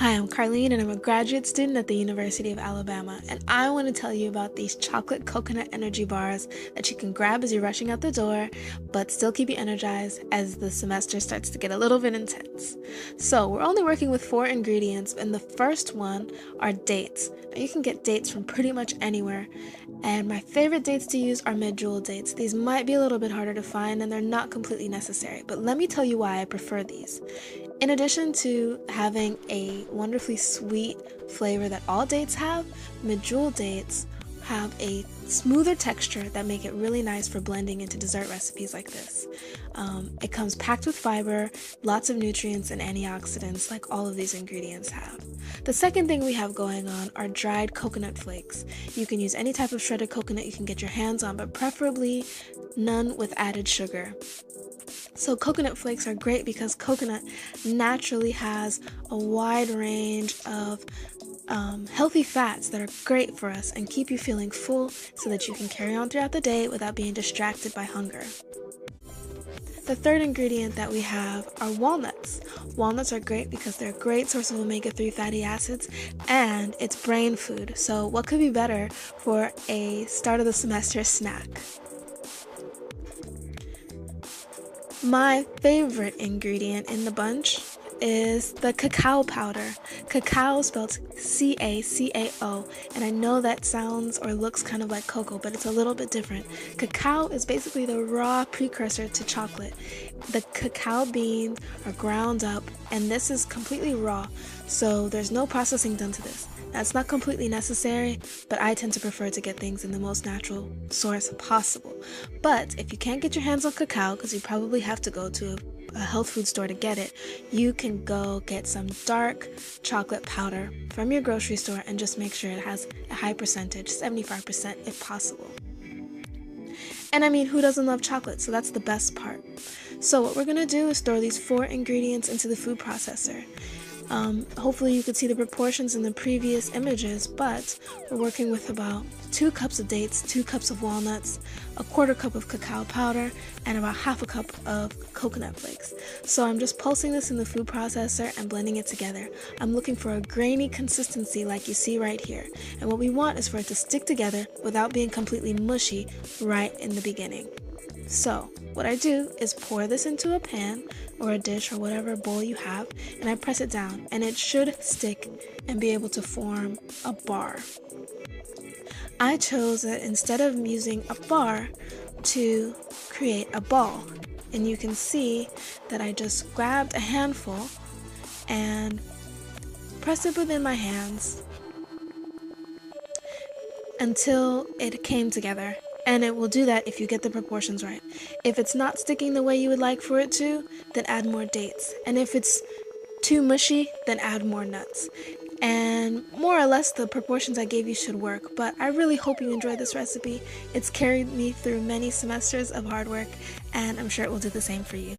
Hi, I'm Karlene and I'm a graduate student at the University of Alabama, and I want to tell you about these chocolate coconut energy bars that you can grab as you're rushing out the door, but still keep you energized as the semester starts to get a little bit intense. So, we're only working with 4 ingredients, and the first one are dates. Now, you can get dates from pretty much anywhere, and my favorite dates to use are medjool dates. These might be a little bit harder to find and they're not completely necessary, but let me tell you why I prefer these. In addition to having a wonderfully sweet flavor that all dates have, medjool dates have a smoother texture that make it really nice for blending into dessert recipes like this. It comes packed with fiber, lots of nutrients and antioxidants like all of these ingredients have. The second thing we have going on are dried coconut flakes. You can use any type of shredded coconut you can get your hands on, but preferably none with added sugar. So coconut flakes are great because coconut naturally has a wide range of healthy fats that are great for us and keep you feeling full so that you can carry on throughout the day without being distracted by hunger. The third ingredient that we have are walnuts. Walnuts are great because they're a great source of omega-3 fatty acids and it's brain food. So what could be better for a start of the semester snack? My favorite ingredient in the bunch is the cacao powder. Cacao spelled C-A-C-A-O, and I know that sounds or looks kind of like cocoa, but it's a little bit different. Cacao is basically the raw precursor to chocolate. The cacao beans are ground up, and this is completely raw, so there's no processing done to this. That's not completely necessary, but I tend to prefer to get things in the most natural source possible. But if you can't get your hands on cacao, because you probably have to go to a health food store to get it, you can go get some dark chocolate powder from your grocery store and just make sure it has a high percentage, 75% if possible. And I mean, who doesn't love chocolate? So that's the best part. So what we're going to do is store these 4 ingredients into the food processor. Hopefully you could see the proportions in the previous images, but we're working with about 2 cups of dates, 2 cups of walnuts, a 1/4 cup of cacao powder, and about 1/2 cup of coconut flakes. So I'm just pulsing this in the food processor and blending it together. I'm looking for a grainy consistency like you see right here. And what we want is for it to stick together without being completely mushy right in the beginning. So what I do is pour this into a pan or a dish or whatever bowl you have, and I press it down, and it should stick and be able to form a bar. I chose it instead of using a bar to create a ball, and you can see that I just grabbed a handful and pressed it within my hands until it came together. And it will do that if you get the proportions right. If it's not sticking the way you would like for it to, then add more dates. And if it's too mushy, then add more nuts. And more or less the proportions I gave you should work, but I really hope you enjoyed this recipe. It's carried me through many semesters of hard work, and I'm sure it will do the same for you.